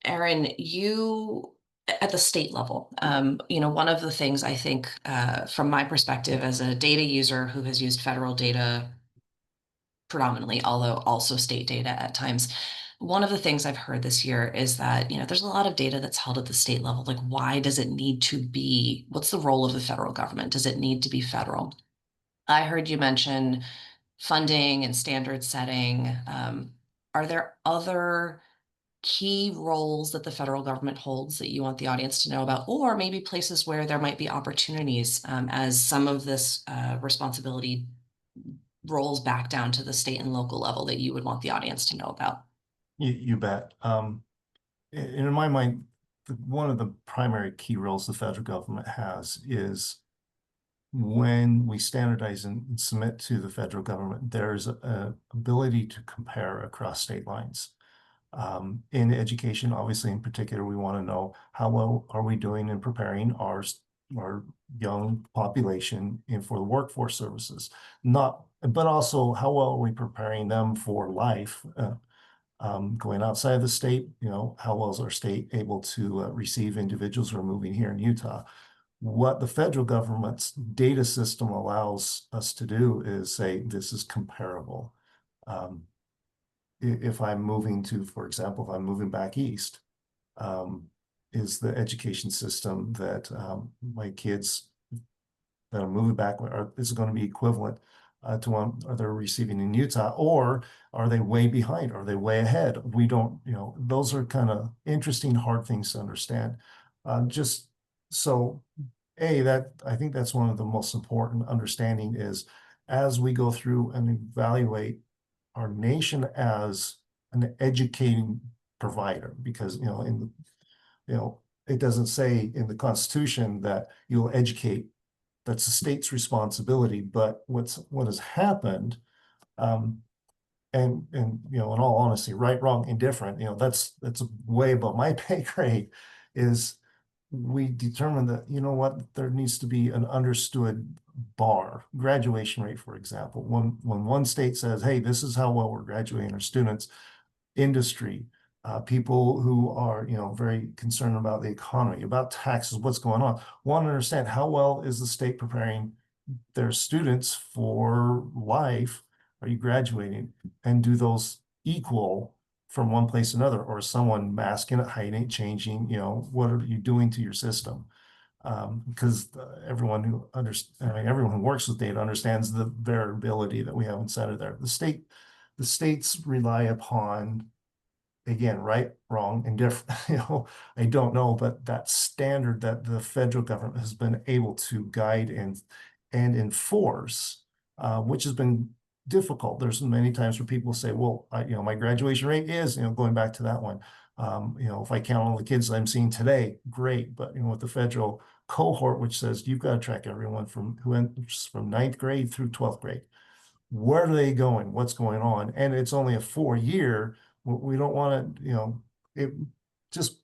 Erin, you at the state level, one of the things I think from my perspective as a data user who has used federal data predominantly, although also state data at times, one of the things I've heard this year is that, there's a lot of data that's held at the state level. Like, why does it need to be, what's the role of the federal government? Does it need to be federal? I heard you mention funding and standard setting. Are there other key roles that the federal government holds that you want the audience to know about, or maybe places where there might be opportunities as some of this responsibility rolls back down to the state and local level that you would want the audience to know about? You bet. In my mind, one of the primary key roles the federal government has is when we standardize and submit to the federal government, there's a ability to compare across state lines. In education, obviously, in particular, we want to know how well are we doing in preparing our young population for the workforce services, but also how well are we preparing them for life, going outside of the state, how well is our state able to receive individuals who are moving here in Utah? What the federal government's data system allows us to do is say, this is comparable. If I'm moving to, for example, if I'm moving back east, is the education system that my kids that are moving back, is it going to be equivalent to what are they receiving in Utah, or are they way behind? Are they way ahead? We don't, those are kind of interesting, hard things to understand. Just so, I think that's one of the most important understanding is as we go through and evaluate our nation as an educating provider, because it doesn't say in the Constitution that you'll educate. That's the state's responsibility. But what has happened, and in all honesty, right, wrong, indifferent, that's way above my pay grade, is we determined that, there needs to be an understood bar, graduation rate, for example. When one state says, hey, this is how well we're graduating our students, industry, people who are, very concerned about the economy, about taxes, what's going on, want to understand how well is the state preparing their students for life? Are you graduating? And do those equal from one place to another, or is someone masking it, hiding it, changing? What are you doing to your system? Because everyone who everyone who works with data understands the variability that we have inside of there. The states rely upon again, right, wrong, indifferent, I don't know, but that standard that the federal government has been able to guide and enforce, which has been difficult. There's many times where people say, well, my graduation rate is, going back to that one, if I count all the kids I'm seeing today, great. But, with the federal cohort, which says you've got to track everyone who enters from 9th grade through 12th grade. Where are they going? What's going on? And it's only a 4-year. We don't want to, it just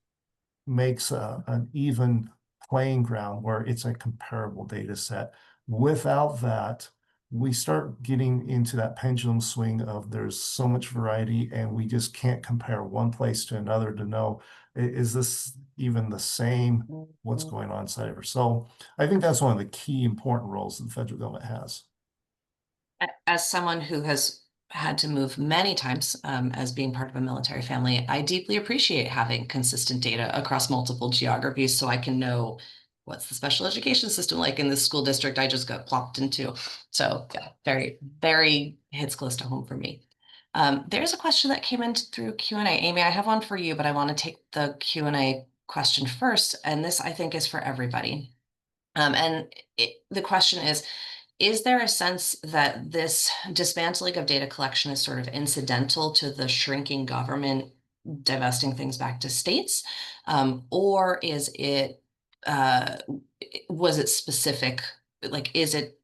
makes an even playing ground where it's a comparable data set. Without that, we start getting into that pendulum swing of there's so much variety and we just can't compare one place to another to know, is this even the same? What's going on cyber? So I think that's one of the key important roles that the federal government has. As someone who has had to move many times as being part of a military family, I deeply appreciate having consistent data across multiple geographies so I can know what's the special education system like in the school district I just got plopped into. So yeah, very, very hits close to home for me. There's a question that came in through Q&A. Amy, I have one for you, but I want to take the Q&A question first. And this, I think, is for everybody. The question is there a sense that this dismantling of data collection is sort of incidental to the shrinking government divesting things back to states? Or is it, was it specific? Like, is it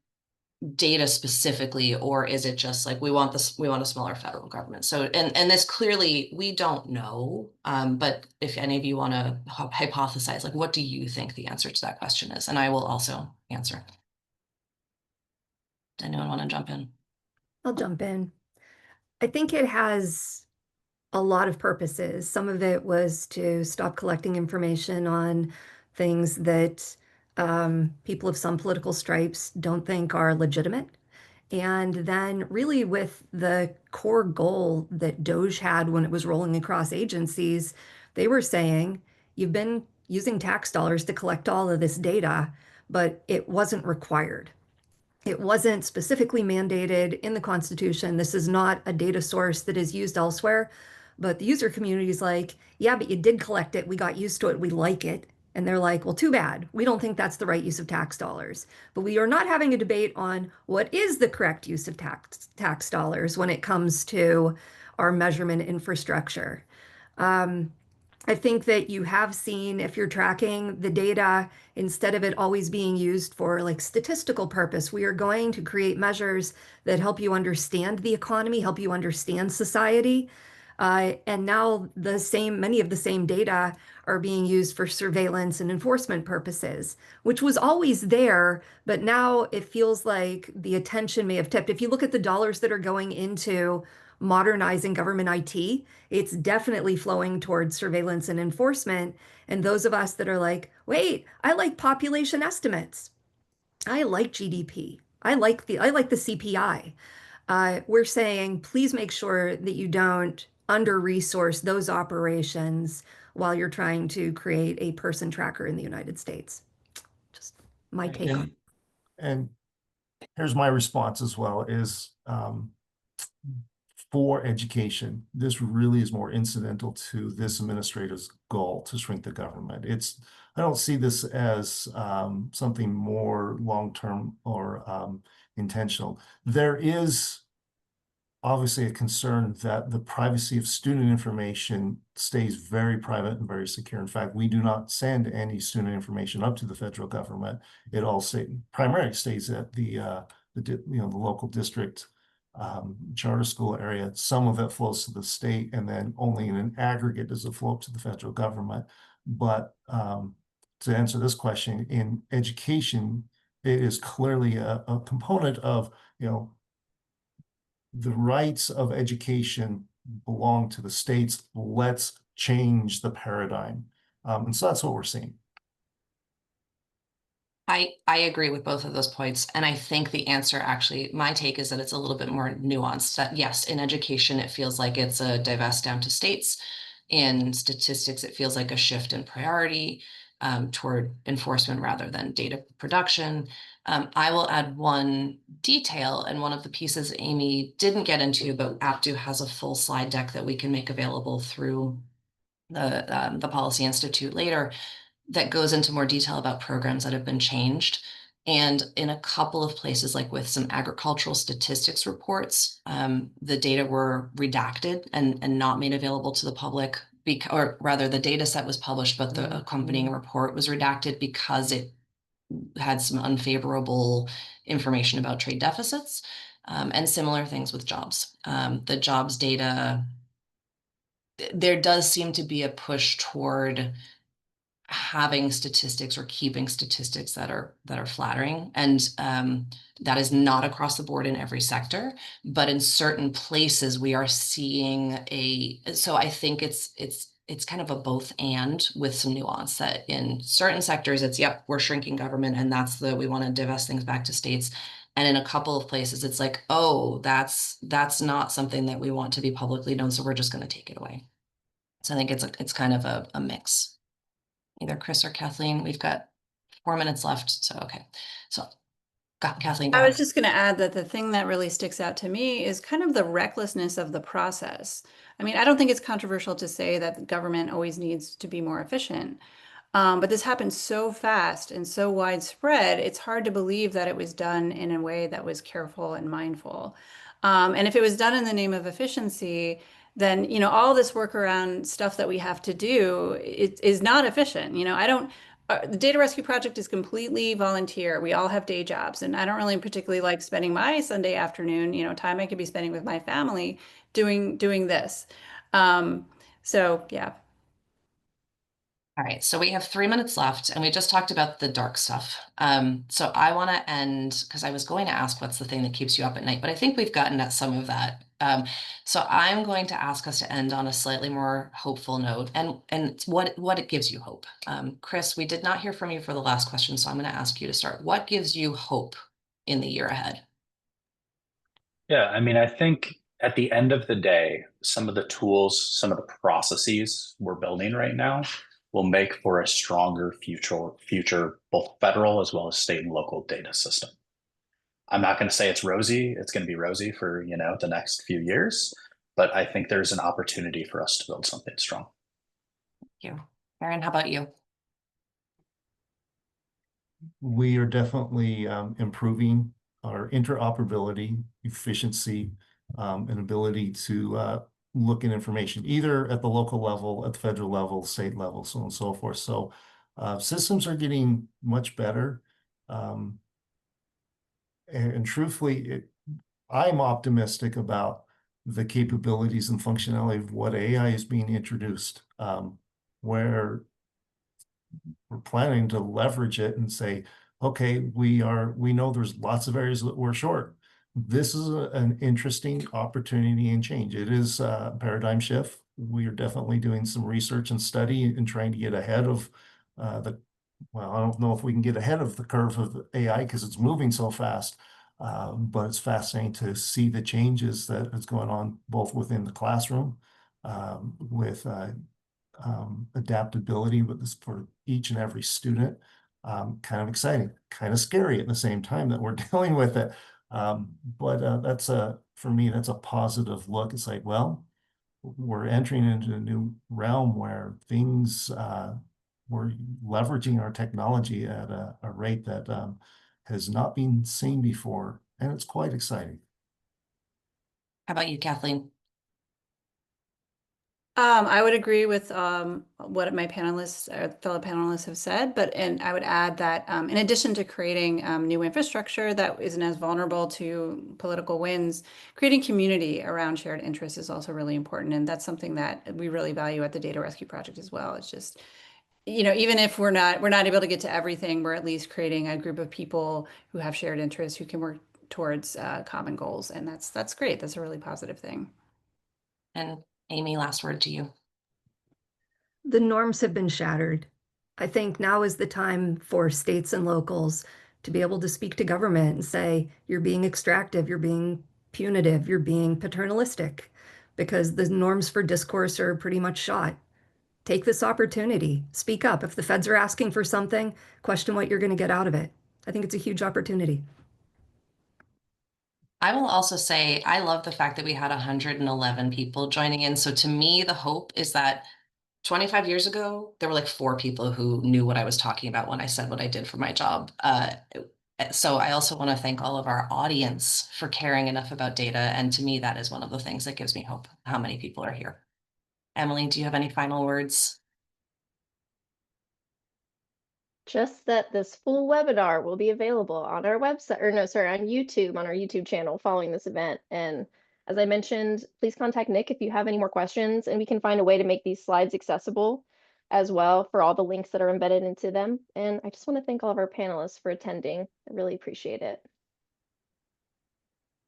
data specifically, or is it just like we want a smaller federal government? So, and this clearly we don't know, but if any of you want to hypothesize, like, what do you think the answer to that question is? And I will also answer. Anyone want to jump in? I'll jump in. I think it has a lot of purposes. Some of it was to stop collecting information on things that people of some political stripes don't think are legitimate. And then really with the core goal that DOJ had when it was rolling across agencies, they were saying, you've been using tax dollars to collect all of this data, but it wasn't required. It wasn't specifically mandated in the Constitution. This is not a data source that is used elsewhere. But the user community is like, yeah, but you did collect it. We got used to it. We like it. And they're like, well, too bad. We don't think that's the right use of tax dollars. But we are not having a debate on what is the correct use of tax dollars when it comes to our measurement infrastructure. I think that you have seen, if you're tracking the data, instead of it always being used for like statistical purpose, we are going to create measures that help you understand the economy, help you understand society. And now many of the same data are being used for surveillance and enforcement purposes, which was always there, but now it feels like the attention may have tipped. If you look at the dollars that are going into modernizing government IT, it's definitely flowing towards surveillance and enforcement. And those of us that are like, wait, I like population estimates. I like GDP. I like the CPI. We're saying, please make sure that you don't under-resource those operations while you're trying to create a person tracker in the United States. Just my take on it. And here's my response as well is, for education, this really is more incidental to this administrator's goal to shrink the government. I don't see this as something more long-term or intentional. There is obviously a concern that the privacy of student information stays very private and very secure. In fact, we do not send any student information up to the federal government. It all primarily stays at the local district charter school area. Some of it flows to the state, and then only in an aggregate does it flow up to the federal government. But to answer this question, in education, it is clearly a component of, the rights of education belong to the states. Let's change the paradigm. And so that's what we're seeing. I agree with both of those points. And I think the answer, actually, my take is that it's a little bit more nuanced. That yes, in education, it feels like it's a divest down to states. In statistics, it feels like a shift in priority toward enforcement rather than data production. I will add one detail, and one of the pieces Amy didn't get into, but APDU has a full slide deck that we can make available through the Policy Institute later, that goes into more detail about programs that have been changed. And in a couple of places, like with some agricultural statistics reports, the data were redacted and not made available to the public, or rather the data set was published, but the accompanying report was redacted because it had some unfavorable information about trade deficits, and similar things with jobs. The jobs data, there does seem to be a push toward having statistics or keeping statistics that are flattering, and that is not across the board in every sector, but in certain places we are seeing so I think it's kind of a both and, with some nuance, that in certain sectors it's, yep, we're shrinking government and we want to divest things back to states, and in a couple of places it's like, oh, that's not something that we want to be publicly known, so we're just going to take it away. So I think it's kind of a mix. Either Chris or Kathleen, we've got 4 minutes left. So, okay. So Kathleen, go I ahead. was just going to add that the thing that really sticks out to me is kind of the recklessness of the process. I mean, I don't think it's controversial to say that the government always needs to be more efficient. But this happened so fast and so widespread, it's hard to believe that it was done in a way that was careful and mindful. And if it was done in the name of efficiency, then, all this work around stuff that we have to do is not efficient. The Data Rescue Project is completely volunteer. We all have day jobs, and I don't really particularly like spending my Sunday afternoon, time I could be spending with my family doing this. So yeah. All right, so we have 3 minutes left, and we just talked about the dark stuff. So I want to end, because I was going to ask what's the thing that keeps you up at night, but I think we've gotten at some of that. So I'm going to ask us to end on a slightly more hopeful note, and what it gives you hope. Chris, we did not hear from you for the last question, so I'm going to ask you to start. What gives you hope in the year ahead? Yeah, I mean, I think at the end of the day, some of the tools, some of the processes we're building right now will make for a stronger future, both federal as well as state and local data system. I'm not going to say it's rosy. It's going to be rosy for, the next few years, but I think there's an opportunity for us to build something strong. Thank you. Aaron, how about you? We are definitely improving our interoperability, efficiency, and ability to look at information either at the local level, at the federal level, state level, so on and so forth. So systems are getting much better. And truthfully, I'm optimistic about the capabilities and functionality of what AI is being introduced, where we're planning to leverage it and say, okay, we know there's lots of areas that we're short. This is an interesting opportunity and change. It is a paradigm shift. We are definitely doing some research and study and trying to get ahead of well, I don't know if we can get ahead of the curve of AI because it's moving so fast, but it's fascinating to see the changes that is going on both within the classroom, with adaptability with this for each and every student. Kind of exciting, kind of scary at the same time that we're dealing with it. But that's for me, that's a positive look. It's like, well, we're entering into a new realm where things, we're leveraging our technology at a rate that has not been seen before, and it's quite exciting. How about you, Kathleen? I would agree with what my fellow panelists have said, and I would add that in addition to creating new infrastructure that isn't as vulnerable to political winds, creating community around shared interests is also really important, and that's something that we really value at the Data Rescue Project as well. It's just, even if we're not able to get to everything, we're at least creating a group of people who have shared interests who can work towards common goals, and that's great. That's a really positive thing. And Amy, last word to you. The norms have been shattered. I think now is the time for states and locals to be able to speak to government and say, you're being extractive, you're being punitive, you're being paternalistic, because the norms for discourse are pretty much shot. Take this opportunity, speak up. If the feds are asking for something, question what you're going to get out of it. I think it's a huge opportunity. I will also say, I love the fact that we had 111 people joining in. So to me, the hope is that 25 years ago, there were like 4 people who knew what I was talking about when I said what I did for my job. So I also want to thank all of our audience for caring enough about data. And to me, that is one of the things that gives me hope, how many people are here. Emily, do you have any final words? Just that this full webinar will be available on our website, or no, sorry, on YouTube, on our YouTube channel following this event. And as I mentioned, please contact Nick if you have any more questions, and we can find a way to make these slides accessible as well for all the links that are embedded into them. And I just want to thank all of our panelists for attending. I really appreciate it.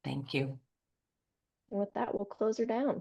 Thank you. And with that, we'll close her down.